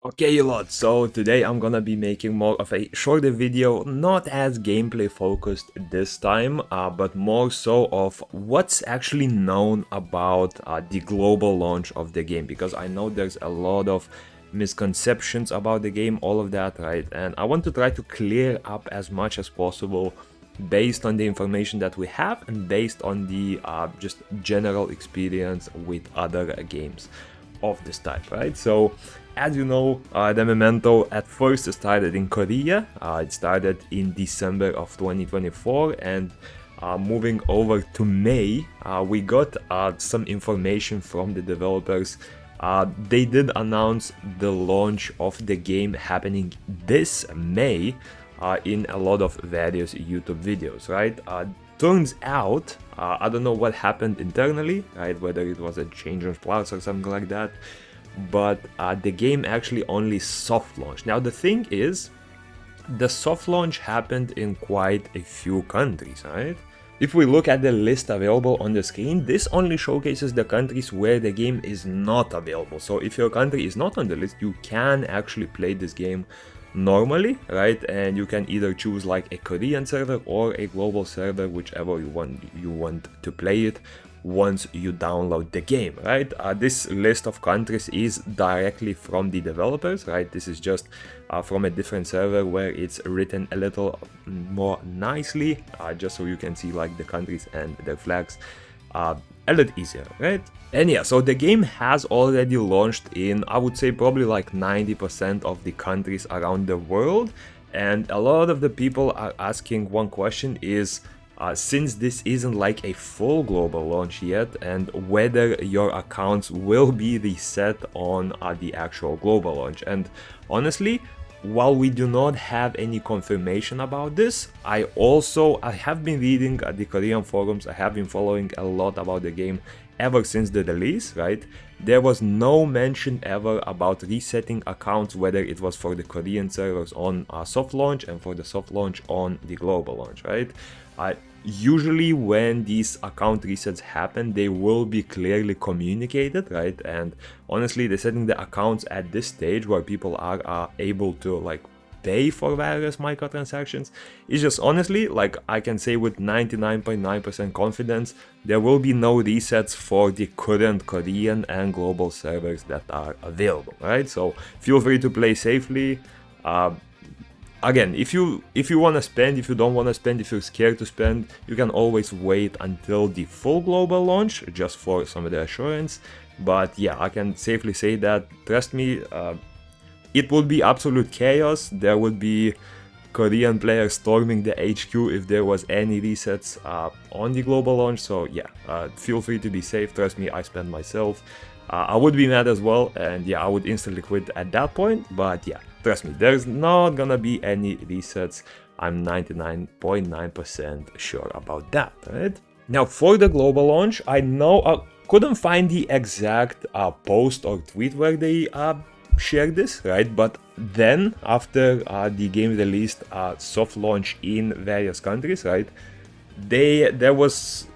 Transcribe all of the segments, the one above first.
Okay, lot. So today I'm gonna be making more of a shorter video, not as gameplay focused this time, but more so of what's actually known about the global launch of the game, because I know there's a lot of misconceptions about the game, all of that, right? And I want to try to clear up as much as possible based on the information that we have and based on the just general experience with other games of this type, right? So as you know, the Memento at first started in Korea. It started in December of 2024, and moving over to May, we got some information from the developers. They did announce the launch of the game happening this May in a lot of various YouTube videos, right? Turns out, I don't know what happened internally, right? Whether it was a change of plans or something like that, but the game actually only soft launched. Now the thing is, the soft launch happened in quite a few countries, right? If we look at the list available on the screen, this only showcases the countries where the game is not available. So if your country is not on the list, you can actually play this game normally, right? And you can either choose like a Korean server or a global server, whichever you want to play it once you download the game, right? This list of countries is directly from the developers, right? This is just from a different server where it's written a little more nicely, just so you can see like the countries and their flags a little easier, right? And yeah, so the game has already launched in, I would say, probably like 90% of the countries around the world. And a lot of the people are asking one question is, since this isn't like a full global launch yet, and whether your accounts will be reset on the actual global launch. And honestly, while we do not have any confirmation about this, I have been reading the Korean forums. I have been following a lot about the game ever since the release, right? There was no mention ever about resetting accounts, whether it was for the Korean servers on soft launch and for the soft launch on the global launch, right? Usually when these account resets happen, they will be clearly communicated, right? And honestly, resetting the accounts at this stage where people are able to like pay for various microtransactions is just honestly, like I can say with 99.9% confidence, there will be no resets for the current Korean and global servers that are available, right? So feel free to play safely. Again, if you want to spend, if you don't want to spend, if you're scared to spend, you can always wait until the full global launch just for some of the assurance. But yeah, I can safely say that, trust me, it would be absolute chaos. There would be Korean players storming the HQ if there was any resets on the global launch. So yeah, feel free to be safe. Trust me, I spent myself. I would be mad as well, and yeah, I would instantly quit at that point. But yeah, trust me, there's not gonna be any resets. I'm 99.9% sure about that, right? Now for the global launch, I know I couldn't find the exact post or tweet where they shared this, right? But then after the game released soft launch in various countries, right? There was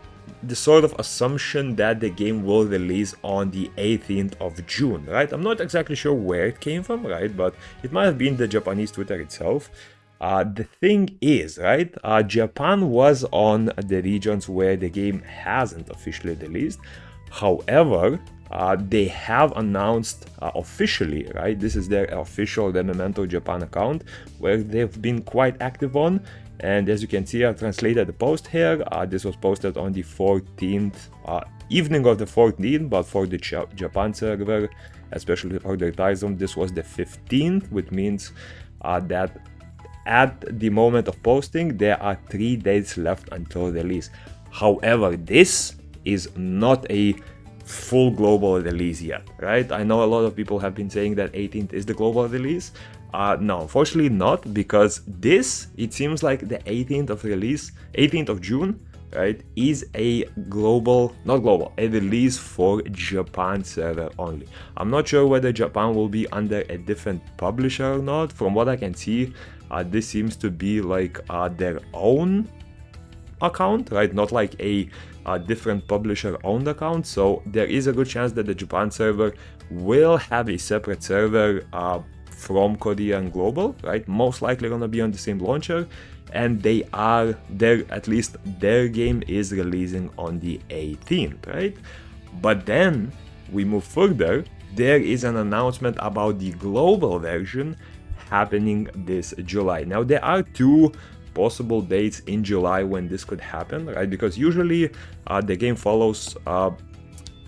the sort of assumption that the game will release on the 18th of June, right? I'm not exactly sure where it came from, right? But it might have been the Japanese Twitter itself. The thing is, right, Japan was on the regions where the game hasn't officially released. However, they have announced officially, right? This is their official Rememento Japan account where they've been quite active on. And as you can see, I've translated the post here. This was posted on the 14th, evening of the 14th, but for the Japan server, especially for the time zone, this was the 15th, which means that at the moment of posting, there are 3 days left until release. However, this is not a full global release yet, right? I know a lot of people have been saying that 18th is the global release. No, unfortunately not, because this, it seems like the 18th of June, right, is a a release for Japan server only. I'm not sure whether Japan will be under a different publisher or not. From what I can see, this seems to be like their own account, right? Not like a different publisher owned account. So there is a good chance that the Japan server will have a separate server from Korea and global, right? Most likely gonna be on the same launcher, and they are there, at least their game is releasing on the 18th, right? But then we move further, there is an announcement about the global version happening this July. Now there are two possible dates in July when this could happen, right? Because usually the game follows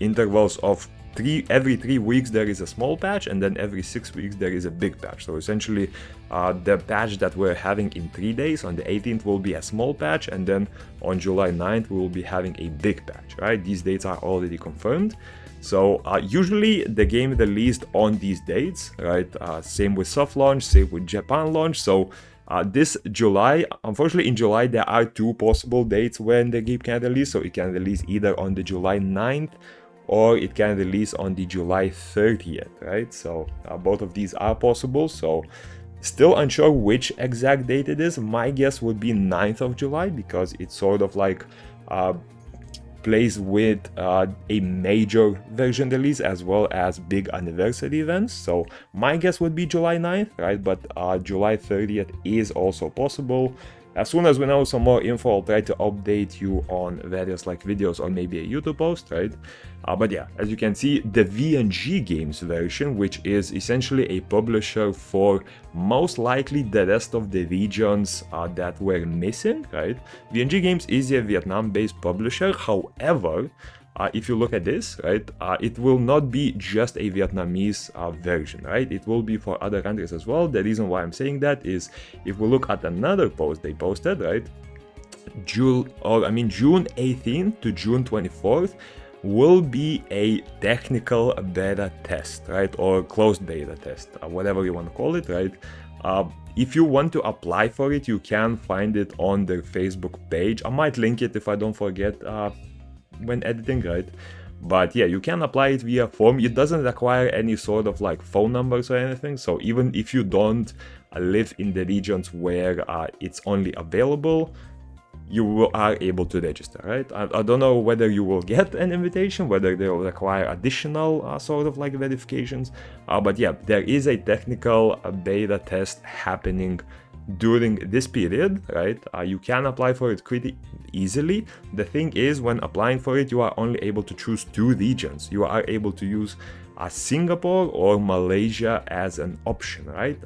intervals of every 3 weeks there is a small patch, and then every 6 weeks there is a big patch. So essentially the patch that we're having in 3 days on the 18th will be a small patch, and then on July 9th we will be having a big patch, right? These dates are already confirmed. So usually the game released on these dates, right? Same with soft launch, same with Japan launch. So this July, unfortunately in July there are two possible dates when the game can release. So it can release either on the July 9th or it can release on the July 30th, right? So both of these are possible. So still unsure which exact date it is. My guess would be 9th of July because it's sort of like plays with a major version release as well as big anniversary events. So my guess would be July 9th, right? But July 30th is also possible. As soon as we know some more info, I'll try to update you on various like videos or maybe a YouTube post, right? But yeah, as you can see, the VNG Games version, which is essentially a publisher for most likely the rest of the regions that were missing, right? VNG Games is a Vietnam-based publisher. However, if you look at this, right, it will not be just a Vietnamese version, right? It will be for other countries as well. The reason why I'm saying that is if we look at another post they posted, right, June 18th to June 24th will be a technical beta test, right, or closed beta test, whatever you want to call it, right? If you want to apply for it, you can find it on their Facebook page. I might link it if I don't forget when editing, right? But yeah, you can apply it via form. It doesn't require any sort of like phone numbers or anything. So even if you don't live in the regions where it's only available, you are able to register, right? I don't know whether you will get an invitation, whether they will require additional sort of like verifications. But yeah, there is a technical beta test happening during this period, right? You can apply for it pretty easily. The thing is, when applying for it, you are only able to choose 2 regions. You are able to use Singapore or Malaysia as an option, right?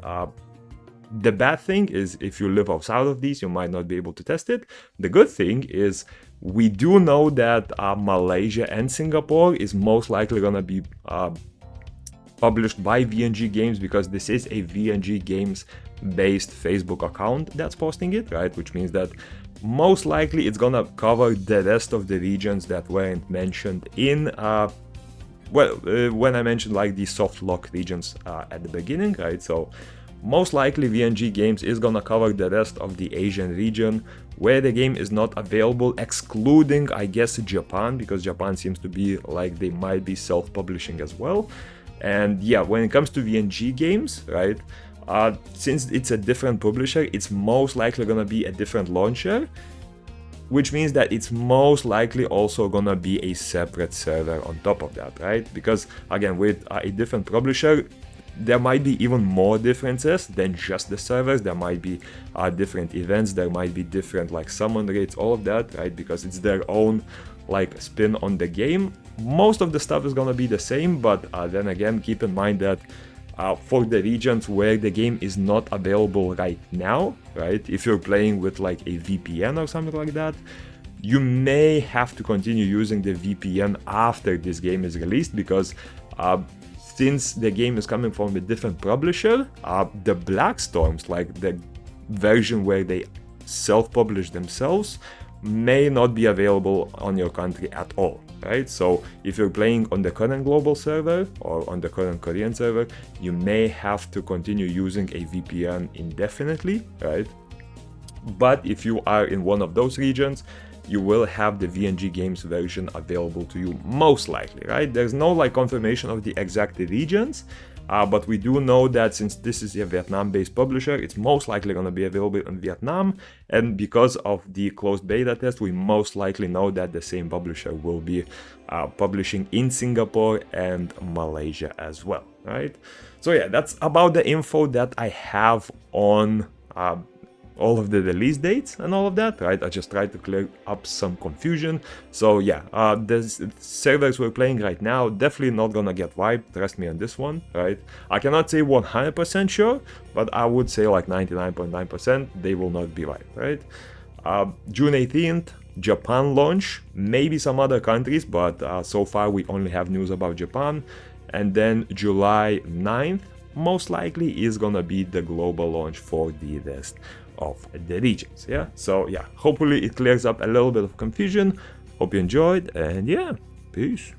The bad thing is if you live outside of these, you might not be able to test it. The good thing is we do know that Malaysia and Singapore is most likely gonna be published by VNG Games because this is a VNG Games based Facebook account that's posting it, right? Which means that most likely it's gonna cover the rest of the regions that weren't mentioned in when I mentioned like the soft lock regions at the beginning, right? So most likely VNG Games is gonna cover the rest of the Asian region where the game is not available, excluding I guess Japan, because Japan seems to be like they might be self-publishing as well. And yeah, when it comes to VNG Games, right, since it's a different publisher, it's most likely gonna be a different launcher, which means that it's most likely also gonna be a separate server on top of that, right? Because again, with a different publisher, there might be even more differences than just the servers. There might be different events, there might be different like summon rates, all of that, right? Because it's their own like spin on the game. Most of the stuff is gonna be the same, but then again, keep in mind that for the regions where the game is not available right now, right? If you're playing with like a VPN or something like that, you may have to continue using the VPN after this game is released, because since the game is coming from a different publisher, the Black Storms, like the version where they self-publish themselves, may not be available on your country at all, right? So if you're playing on the current global server or on the current Korean server, you may have to continue using a VPN indefinitely, right? But if you are in one of those regions, you will have the VNG Games version available to you most likely, right? There's no like confirmation of the exact regions, but we do know that since this is a Vietnam-based publisher, it's most likely going to be available in Vietnam, and because of the closed beta test, we most likely know that the same publisher will be publishing in Singapore and Malaysia as well. right? So yeah, that's about the info that I have on all of the release dates and all of that, right? I just tried to clear up some confusion. So yeah, the servers we're playing right now definitely not gonna get wiped, trust me on this one, right? I cannot say 100% sure, but I would say like 99.9% they will not be wiped, right? June 18th, Japan launch, maybe some other countries, but so far we only have news about Japan. And then July 9th, most likely is gonna be the global launch for the rest of the regions. Yeah, so yeah, hopefully it clears up a little bit of confusion. Hope you enjoyed, and yeah, peace.